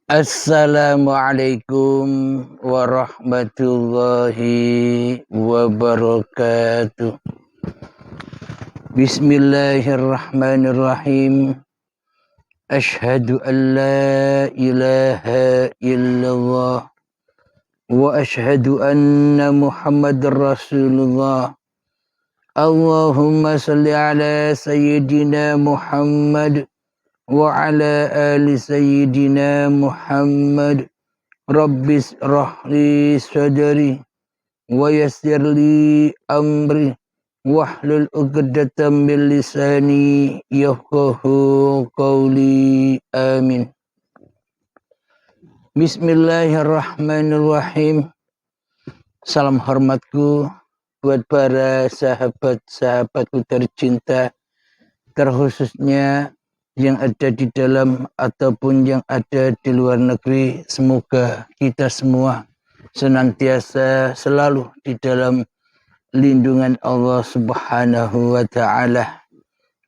Assalamualaikum warahmatullahi wabarakatuh. Bismillahirrahmanirrahim. Ashhadu an la ilaha illallah wa ashhadu anna Muhammadar Rasulullah. Allahumma salli ala sayyidina Muhammad wa ala ali sayyidina Muhammad. Rabbis rahli sadri wa yassirli amri wahlul 'uqdatam min lisani yafqahu qawli. Amin. Bismillahirrahmanirrahim. Salam hormatku buat para sahabat-sahabatku tercinta, terkhususnya yang ada di dalam ataupun yang ada di luar negeri. Semoga kita semua senantiasa selalu di dalam lindungan Allah Subhanahu wa ta'ala.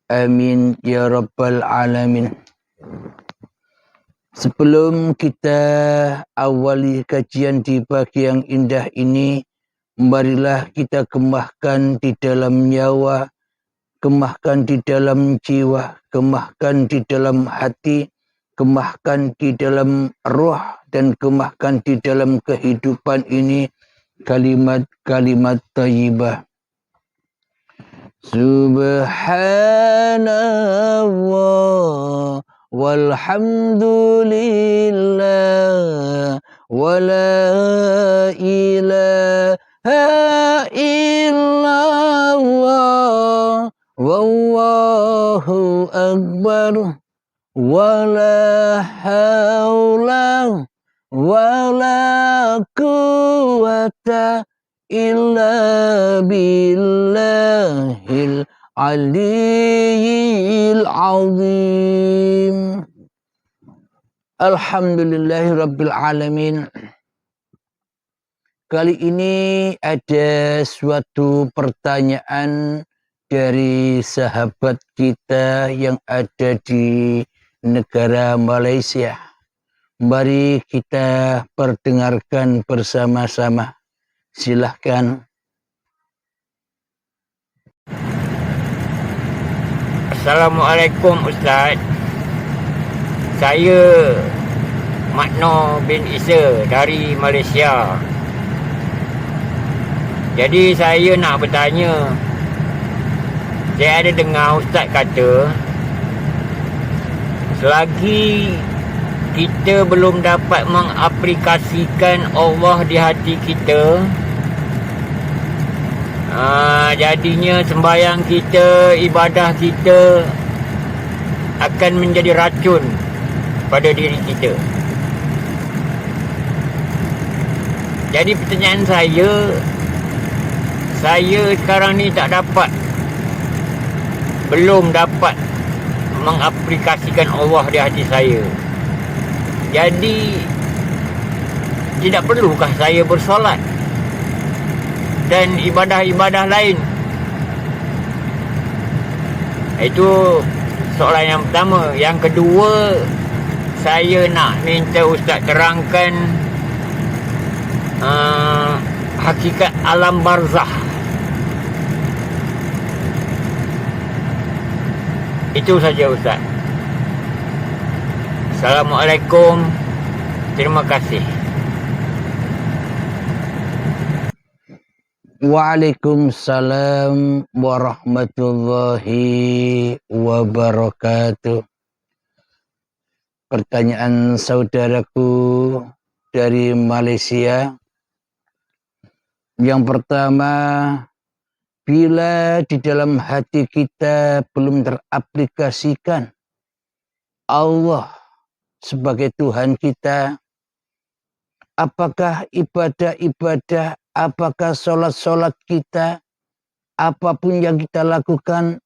Amin ya rabbal alamin. Sebelum kita awali kajian di pagi yang indah ini, marilah kita kemahkan di dalam nyawa, kemahkan di dalam jiwa, kemahkan di dalam hati, kemahkan di dalam roh, dan kemahkan di dalam kehidupan ini kalimat-kalimat thayyibah. Subhanallah walhamdulillah wala ilaha illallah wallahu akbar wala haula wala quwata illa billahil aliyyil azim. Alhamdulillahi rabbil alamin. Kali ini ada suatu pertanyaan dari sahabat kita yang ada di negara Malaysia. Mari kita perdengarkan bersama-sama. Silahkan. Assalamualaikum Ustaz. Saya Makno bin Isa dari Malaysia. Jadi saya nak bertanya, saya ada dengar Ustaz kata selagi kita belum dapat mengaplikasikan Allah di hati kita, jadinya sembahyang kita, ibadah kita akan menjadi racun pada diri kita. Jadi pertanyaan saya sekarang ni belum dapat mengaplikasikan Allah di hati saya. Jadi tidak perlukah saya bersolat dan ibadah-ibadah lain? Itu soalan yang pertama. Yang kedua, saya nak minta Ustaz terangkan hakikat alam barzah. Itu saja Ustaz. Assalamualaikum. Terima kasih. Waalaikumsalam warahmatullahi wabarakatuh. Pertanyaan saudaraku dari Malaysia. Yang pertama, bila di dalam hati kita belum teraplikasikan Allah sebagai Tuhan kita, apakah ibadah-ibadah, apakah sholat-sholat kita, apapun yang kita lakukan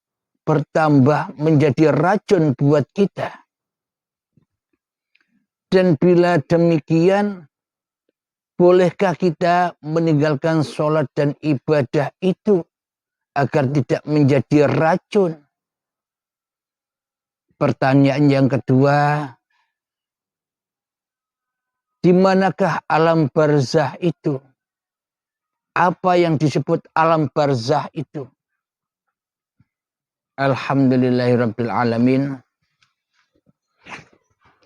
bertambah menjadi racun buat kita? Dan bila demikian, bolehkah kita meninggalkan sholat dan ibadah itu agar tidak menjadi racun? Pertanyaan yang kedua, Di manakah alam barzah itu? Apa yang disebut alam barzah itu? Alhamdulillahirabbil alamin.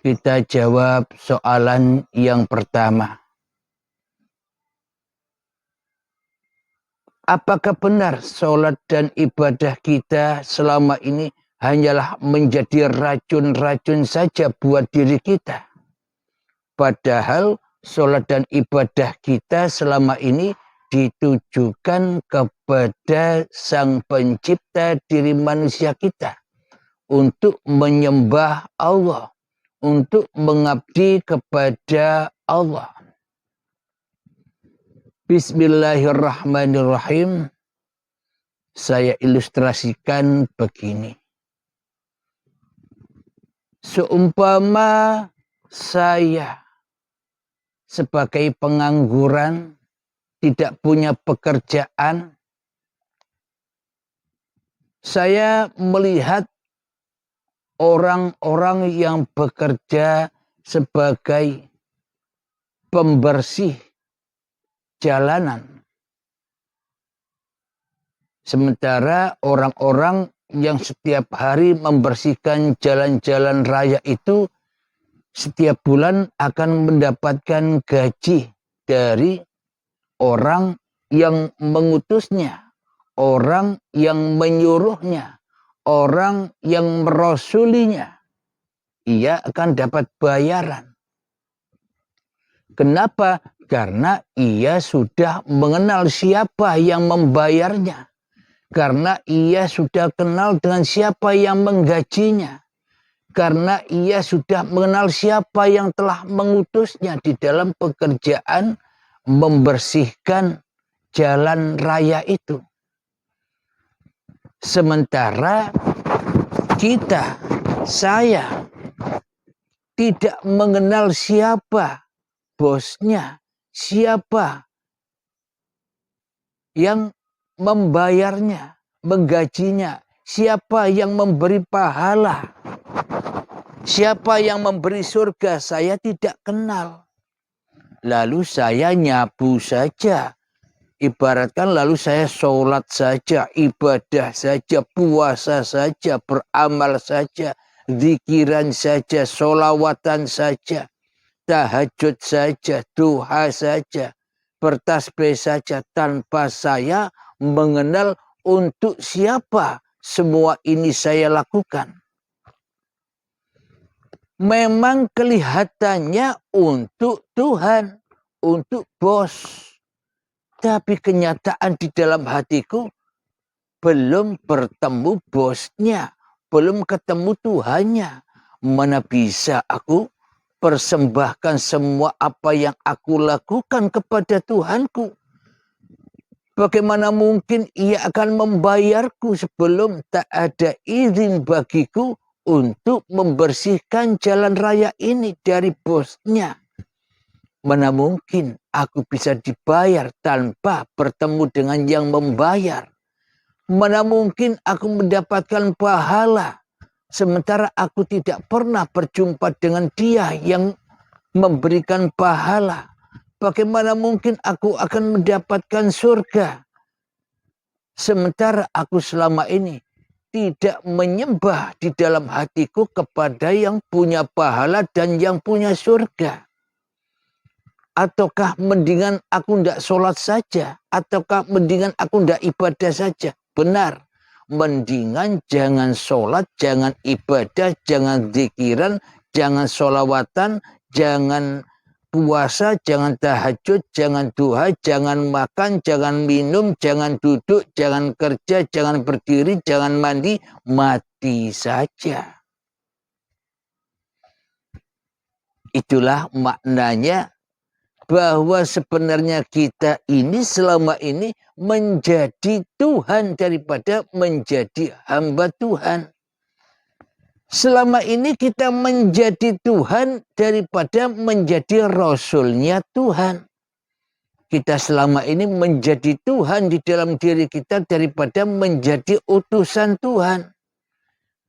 Kita jawab soalan yang pertama. Apakah benar sholat dan ibadah kita selama ini hanyalah menjadi racun-racun saja buat diri kita? Padahal sholat dan ibadah kita selama ini ditujukan kepada Sang Pencipta diri manusia kita. Untuk menyembah Allah. Untuk mengabdi kepada Allah. Bismillahirrahmanirrahim. Saya ilustrasikan begini. Seumpama saya sebagai pengangguran, tidak punya pekerjaan, saya melihat orang-orang yang bekerja sebagai pembersih jalanan. Sementara orang-orang yang setiap hari membersihkan jalan-jalan raya itu setiap bulan akan mendapatkan gaji dari orang yang mengutusnya, orang yang menyuruhnya, orang yang merasulinya. Ia akan dapat bayaran. Kenapa? Karena ia sudah mengenal siapa yang membayarnya. Karena ia sudah kenal dengan siapa yang menggajinya. Karena ia sudah mengenal siapa yang telah mengutusnya di dalam pekerjaan membersihkan jalan raya itu. Sementara kita, saya, tidak mengenal siapa bosnya, siapa yang membayarnya, menggajinya, siapa yang memberi pahala, siapa yang memberi surga, saya tidak kenal. Lalu saya nyabu saja. Ibaratkan lalu saya sholat saja, ibadah saja, puasa saja, beramal saja, zikiran saja, sholawatan saja, tahajud saja, duha saja, bertasbih saja, tanpa saya mengenal untuk siapa semua ini saya lakukan. Memang kelihatannya untuk Tuhan, untuk bos. Tapi kenyataan di dalam hatiku belum bertemu bosnya, belum ketemu Tuhannya. Mana bisa aku persembahkan semua apa yang aku lakukan kepada Tuhanku? Bagaimana mungkin ia akan membayarku sebelum tak ada izin bagiku untuk membersihkan jalan raya ini dari bosnya? Mana mungkin aku bisa dibayar tanpa bertemu dengan yang membayar? Mana mungkin aku mendapatkan pahala sementara aku tidak pernah berjumpa dengan dia yang memberikan pahala? Bagaimana mungkin aku akan mendapatkan surga sementara aku selama ini tidak menyembah di dalam hatiku kepada yang punya pahala dan yang punya surga? Ataukah mendingan aku tidak sholat saja? Ataukah mendingan aku tidak ibadah saja? Benar. Mendingan jangan sholat, jangan ibadah, jangan zikiran, jangan sholawatan, jangan puasa, jangan tahajud, jangan duha, jangan makan, jangan minum, jangan duduk, jangan kerja, jangan berdiri, jangan mandi. Mati saja. Itulah maknanya bahwa sebenarnya kita ini selama ini menjadi Tuhan daripada menjadi hamba Tuhan. Selama ini kita menjadi Tuhan daripada menjadi Rasulnya Tuhan. Kita selama ini menjadi Tuhan di dalam diri kita daripada menjadi utusan Tuhan.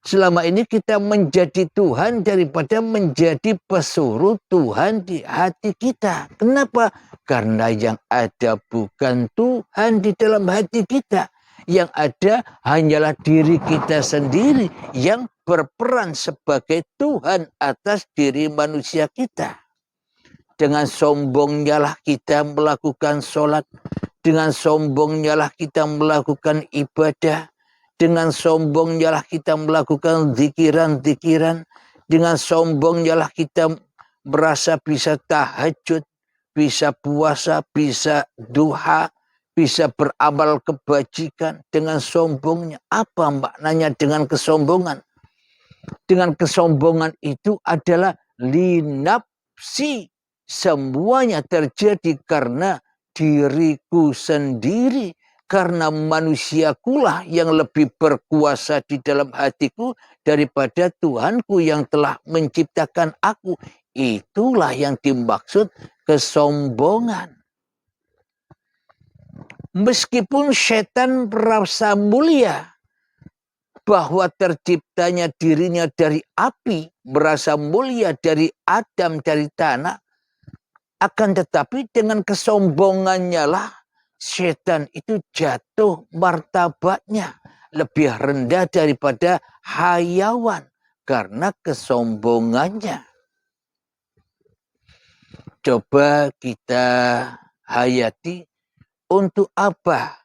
Selama ini kita menjadi Tuhan daripada menjadi pesuruh Tuhan di hati kita. Kenapa? Karena yang ada bukan Tuhan di dalam hati kita. Yang ada hanyalah diri kita sendiri yang berperan sebagai Tuhan atas diri manusia kita. Dengan sombongnya lah kita melakukan sholat. Dengan sombongnya lah kita melakukan ibadah. Dengan sombongnya lah kita melakukan zikiran-zikiran. Dengan sombongnya lah kita merasa bisa tahajud, bisa puasa, bisa duha, bisa beramal kebajikan. Dengan sombongnya. Apa maknanya dengan kesombongan? Dengan kesombongan itu adalah linapsi. Semuanya terjadi karena diriku sendiri. Karena manusiakulah yang lebih berkuasa di dalam hatiku daripada Tuhanku yang telah menciptakan aku. Itulah yang dimaksud kesombongan. Meskipun setan merasa mulia bahwa terciptanya dirinya dari api, merasa mulia dari Adam, dari tanah, akan tetapi dengan kesombongannya lah setan itu jatuh martabatnya lebih rendah daripada hayawan karena kesombongannya. Coba kita hayati, untuk apa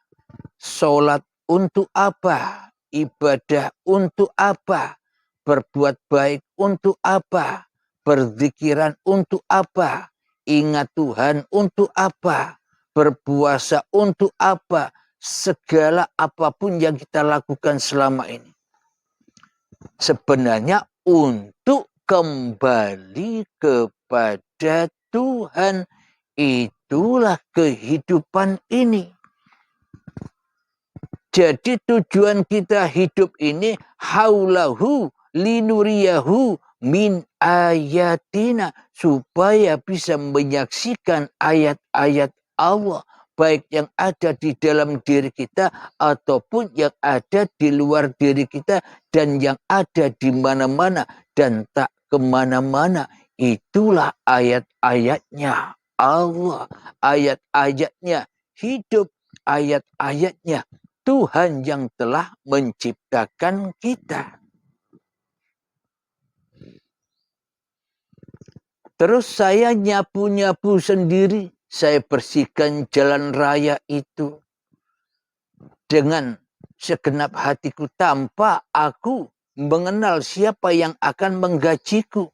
sholat, untuk apa ibadah, untuk apa berbuat baik, untuk apa berzikiran, untuk apa ingat Tuhan, untuk apa berpuasa, untuk apa segala apapun yang kita lakukan selama ini. Sebenarnya untuk kembali kepada Tuhan. Itulah kehidupan ini. Jadi tujuan kita hidup ini haulahu linuriyahu min ayatina, supaya bisa menyaksikan ayat-ayat Allah, baik yang ada di dalam diri kita ataupun yang ada di luar diri kita dan yang ada di mana-mana dan tak kemana-mana. Itulah ayat-ayatnya Allah, ayat-ayatnya hidup, ayat-ayatnya Tuhan yang telah menciptakan kita. Terus saya nyapu-nyapu sendiri. Saya bersihkan jalan raya itu dengan segenap hatiku tanpa aku mengenal siapa yang akan menggajiku.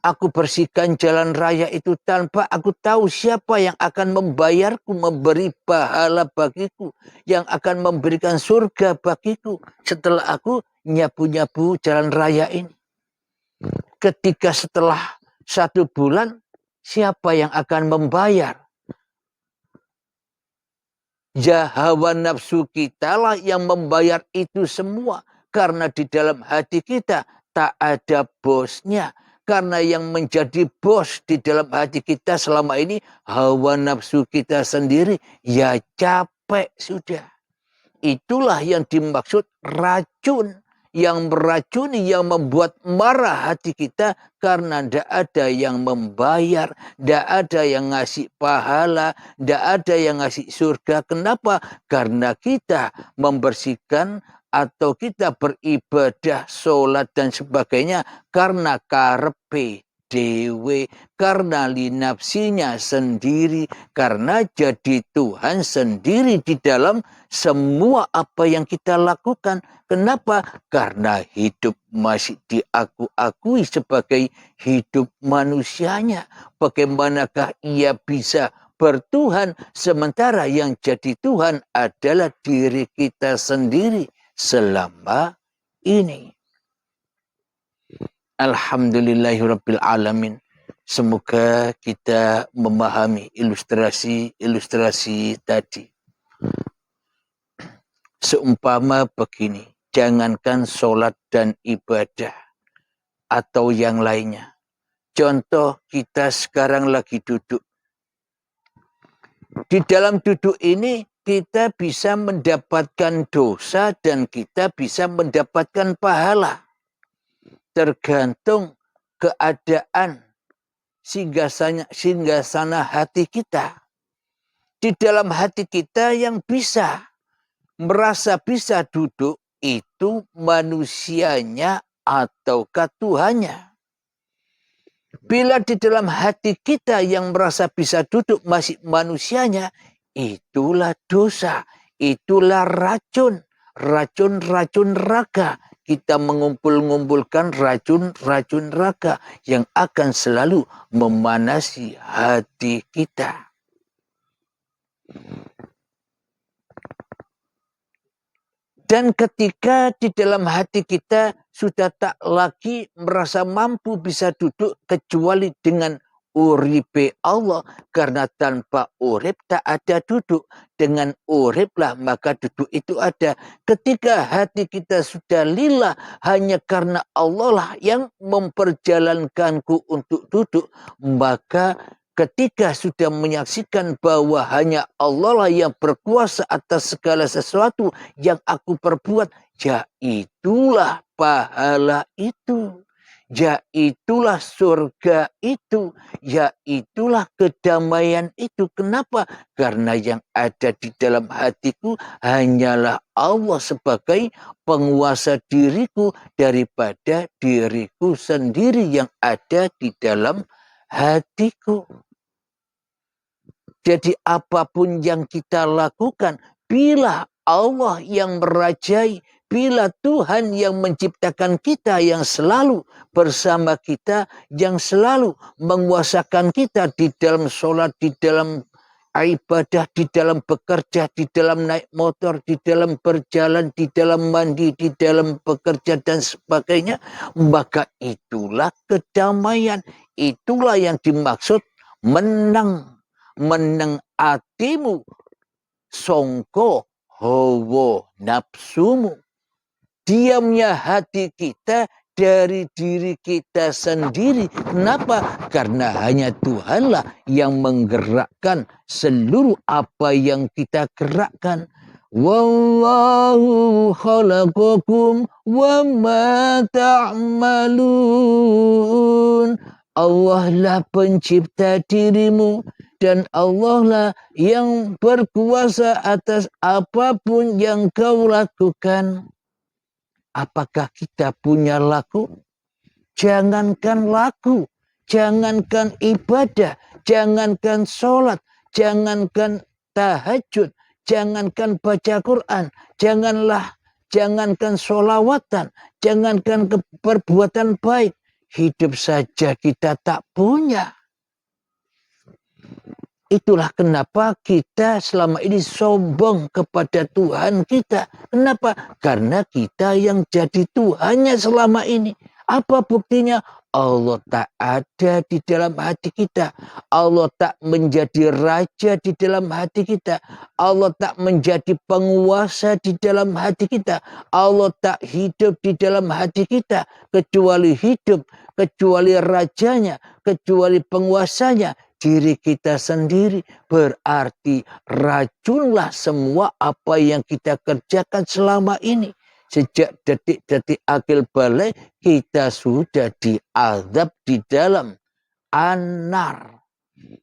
Aku bersihkan jalan raya itu tanpa aku tahu siapa yang akan membayarku, memberi pahala bagiku, yang akan memberikan surga bagiku setelah aku nyapu-nyapu jalan raya ini. Ketika setelah 1 bulan, siapa yang akan membayar? Ya, hawa nafsu kita lah yang membayar itu semua. Karena di dalam hati kita tak ada bosnya. Karena yang menjadi bos di dalam hati kita selama ini hawa nafsu kita sendiri. Ya capek sudah. Itulah yang dimaksud racun. Yang meracuni, yang membuat marah hati kita karena tidak ada yang membayar, tidak ada yang ngasih pahala, tidak ada yang ngasih surga. Kenapa? Karena kita membersihkan atau kita beribadah, sholat dan sebagainya karena karepe dewe, karena linapsinya sendiri, karena jadi Tuhan sendiri di dalam semua apa yang kita lakukan. Kenapa? Karena hidup masih diakui sebagai hidup manusianya. Bagaimanakah ia bisa bertuhan sementara yang jadi Tuhan adalah diri kita sendiri selama ini. Alhamdulillahirabbil alamin. Semoga kita memahami ilustrasi tadi. Seumpama begini, jangankan sholat dan ibadah atau yang lainnya. Contoh, kita sekarang lagi duduk. Di dalam duduk ini kita bisa mendapatkan dosa dan kita bisa mendapatkan pahala. Tergantung keadaan singgasana hati kita. Di dalam hati kita yang merasa bisa duduk itu manusianya ataukah Tuhannya. Bila di dalam hati kita yang merasa bisa duduk masih manusianya, itulah dosa, itulah racun raga. Kita mengumpulkan racun raga yang akan selalu memanasi hati kita. Dan ketika di dalam hati kita sudah tak lagi merasa mampu bisa duduk kecuali dengan uripe Allah. Karena tanpa urip tak ada duduk. Dengan uriplah maka duduk itu ada. Ketika hati kita sudah lillah hanya karena Allah lah yang memperjalankanku untuk duduk. Maka ketika sudah menyaksikan bahwa hanya Allah lah yang berkuasa atas segala sesuatu yang aku perbuat, ya itulah pahala itu, ya itulah surga itu, ya itulah kedamaian itu. Kenapa? Karena yang ada di dalam hatiku hanyalah Allah sebagai penguasa diriku daripada diriku sendiri yang ada di dalam hatiku. Jadi apapun yang kita lakukan, bila Allah yang merajai, bila Tuhan yang menciptakan kita, yang selalu bersama kita, yang selalu menguasakan kita di dalam sholat, di dalam ibadah, di dalam bekerja, di dalam naik motor, di dalam berjalan, di dalam mandi, di dalam bekerja dan sebagainya, maka itulah kedamaian, itulah yang dimaksud menang atimu songko hawa nafsumu. Diamnya hati kita dari diri kita sendiri. Kenapa? Karena hanya Tuhanlah yang menggerakkan seluruh apa yang kita gerakkan. Wallahu khalaqakum wa ma ta'malun. Allah lah pencipta dirimu dan Allah lah yang berkuasa atas apapun yang kau lakukan. Apakah kita punya laku? Jangankan laku, jangankan ibadah, jangankan sholat, jangankan tahajud, jangankan baca Quran, jangankan sholawatan, jangankan perbuatan baik. Hidup saja kita tak punya. Itulah kenapa kita selama ini sombong kepada Tuhan kita. Kenapa? Karena kita yang jadi Tuhannya selama ini. Apa buktinya? Allah tak ada di dalam hati kita. Allah tak menjadi raja di dalam hati kita. Allah tak menjadi penguasa di dalam hati kita. Allah tak hidup di dalam hati kita. Kecuali hidup, kecuali rajanya, kecuali penguasanya. Diri kita sendiri. Berarti racunlah semua apa yang kita kerjakan selama ini. Sejak detik-detik akil balik kita sudah diazab di dalam anar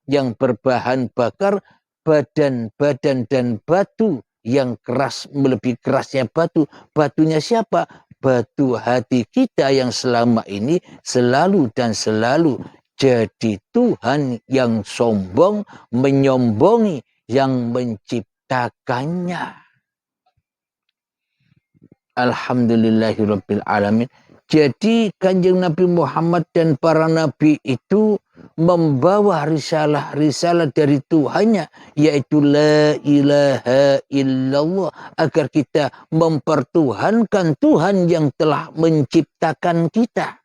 yang berbahan bakar, badan-badan dan batu yang keras melebihi kerasnya batu. Batunya siapa? Batu hati kita yang selama ini selalu dan selalu jadi Tuhan yang sombong, menyombongi yang menciptakannya. Alhamdulillahirabbil alamin. Jadi Kanjeng Nabi Muhammad dan para nabi itu membawa risalah dari Tuhannya, yaitu la ilaha illallah, agar kita mempertuhankan Tuhan yang telah menciptakan kita.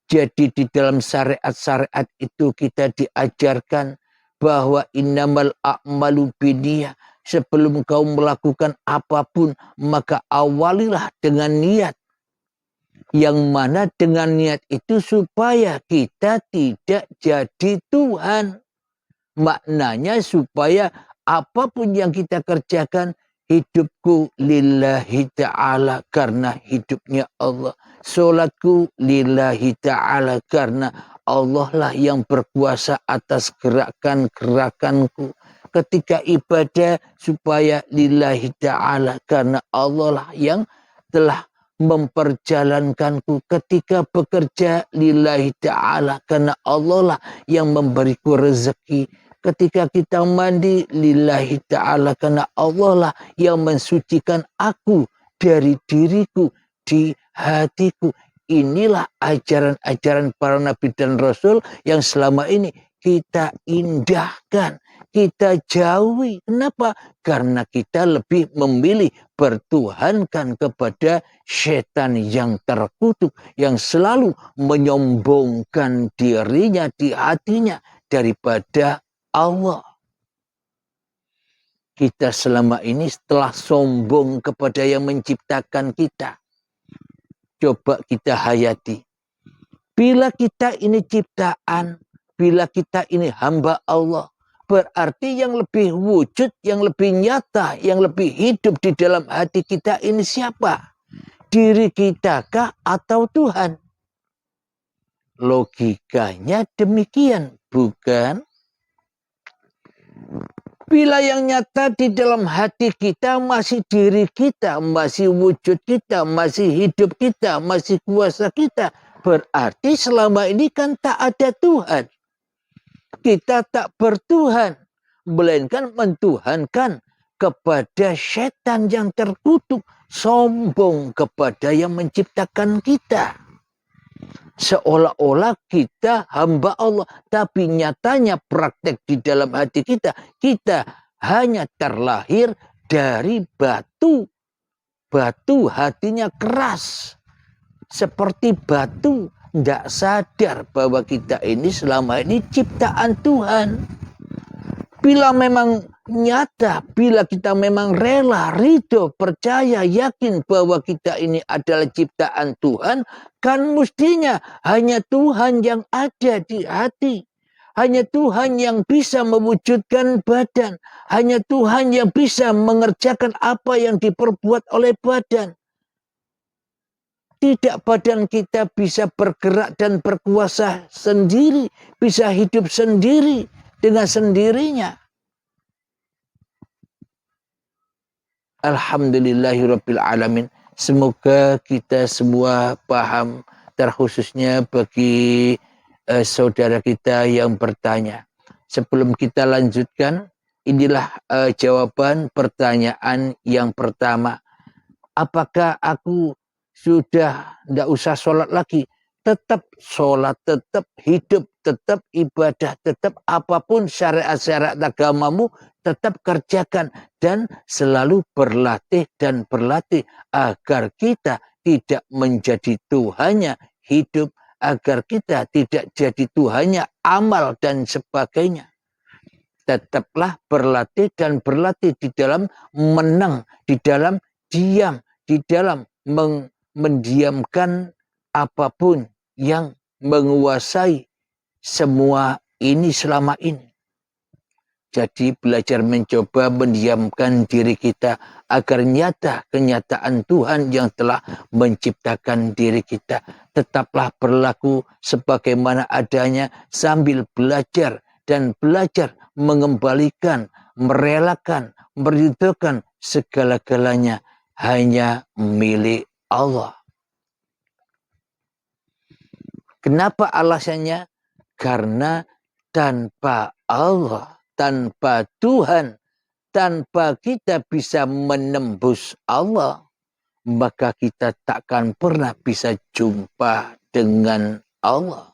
Jadi di dalam syariat-syariat itu kita diajarkan bahwa innamal a'malu binniyah. Sebelum kau melakukan apapun, maka awalilah dengan niat. Yang mana dengan niat itu supaya kita tidak jadi Tuhan. Maknanya supaya apapun yang kita kerjakan, hidupku lillahi ta'ala karena hidupnya Allah. Solatku lillahi ta'ala karena Allah lah yang berkuasa atas gerakan-gerakanku. Ketika ibadah supaya lillahi ta'ala karena Allah lah yang telah memperjalankanku. Ketika bekerja lillahi ta'ala karena Allah lah yang memberiku rezeki. Ketika kita mandi lillahi ta'ala karena Allah lah yang mensucikan aku dari diriku di hatiku. Inilah ajaran-ajaran para nabi dan rasul yang selama ini kita indahkan, kita jauhi. Kenapa? Karena kita lebih memilih bertuhankan kepada setan yang terkutuk, yang selalu menyombongkan dirinya di hatinya daripada Allah. Kita selama ini setelah sombong kepada yang menciptakan kita, coba kita hayati. Bila kita ini ciptaan, bila kita ini hamba Allah, berarti yang lebih wujud, yang lebih nyata, yang lebih hidup di dalam hati kita ini siapa? Diri kita kah atau Tuhan? Logikanya demikian, bukan? Bila yang nyata di dalam hati kita masih diri kita, masih wujud kita, masih hidup kita, masih kuasa kita, berarti selama ini kan tak ada Tuhan. Kita tak bertuhan, melainkan mentuhankan kepada setan yang terkutuk, sombong kepada yang menciptakan kita. Seolah-olah kita hamba Allah, tapi nyatanya praktek di dalam hati kita, kita hanya terlahir dari batu. Batu hatinya keras, seperti batu, tidak sadar bahwa kita ini selama ini ciptaan Tuhan. Bila memang nyata, bila kita memang rela, ridho, percaya, yakin bahwa kita ini adalah ciptaan Tuhan, kan mestinya hanya Tuhan yang ada di hati. Hanya Tuhan yang bisa mewujudkan badan. Hanya Tuhan yang bisa mengerjakan apa yang diperbuat oleh badan. Tidak badan kita bisa bergerak dan berkuasa sendiri, bisa hidup sendiri dengan sendirinya. Alhamdulillahirabbil alamin. Semoga kita semua paham, terkhususnya bagi saudara kita yang bertanya. Sebelum kita lanjutkan, inilah jawaban pertanyaan yang pertama. Apakah aku sudah tidak usah sholat lagi? Tetap sholat, tetap hidup, tetap ibadah, tetap apapun syariat-syariat agamamu, tetap kerjakan. Dan selalu berlatih dan berlatih agar kita tidak menjadi Tuhannya hidup, agar kita tidak jadi Tuhannya amal dan sebagainya. Tetaplah berlatih dan berlatih di dalam menang, di dalam diam, di dalam mendiamkan apapun yang menguasai semua ini selama ini. Jadi belajar mencoba mendiamkan diri kita agar nyata kenyataan Tuhan yang telah menciptakan diri kita. Tetaplah berlaku sebagaimana adanya sambil belajar dan belajar mengembalikan, merelakan, meridhokan segala-galanya hanya milik Allah. Kenapa alasannya? Karena tanpa Allah, tanpa Tuhan, tanpa kita bisa menembus Allah, maka kita takkan pernah bisa jumpa dengan Allah.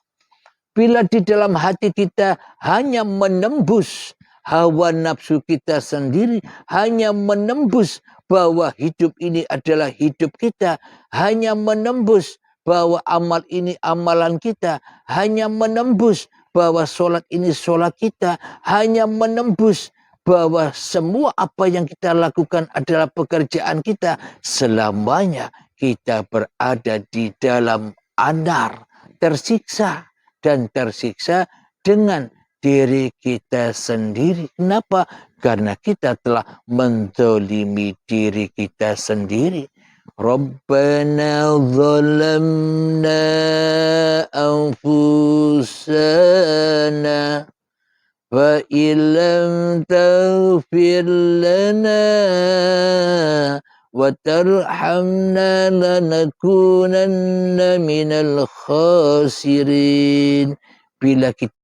Bila di dalam hati kita hanya menembus hawa nafsu kita sendiri, hanya menembus bahwa hidup ini adalah hidup kita, hanya menembus bahwa amal ini amalan kita, hanya menembus bahwa sholat ini sholat kita, hanya menembus bahwa semua apa yang kita lakukan adalah pekerjaan kita, selamanya kita berada di dalam anar, tersiksa dan tersiksa dengan diri kita sendiri. Kenapa? karena kita telah menzalimi diri kita sendiri. Rabbana zalamna anfusana wa illam taghfir lana wa tarhamna lanakunanna minal khasirin. Bila kita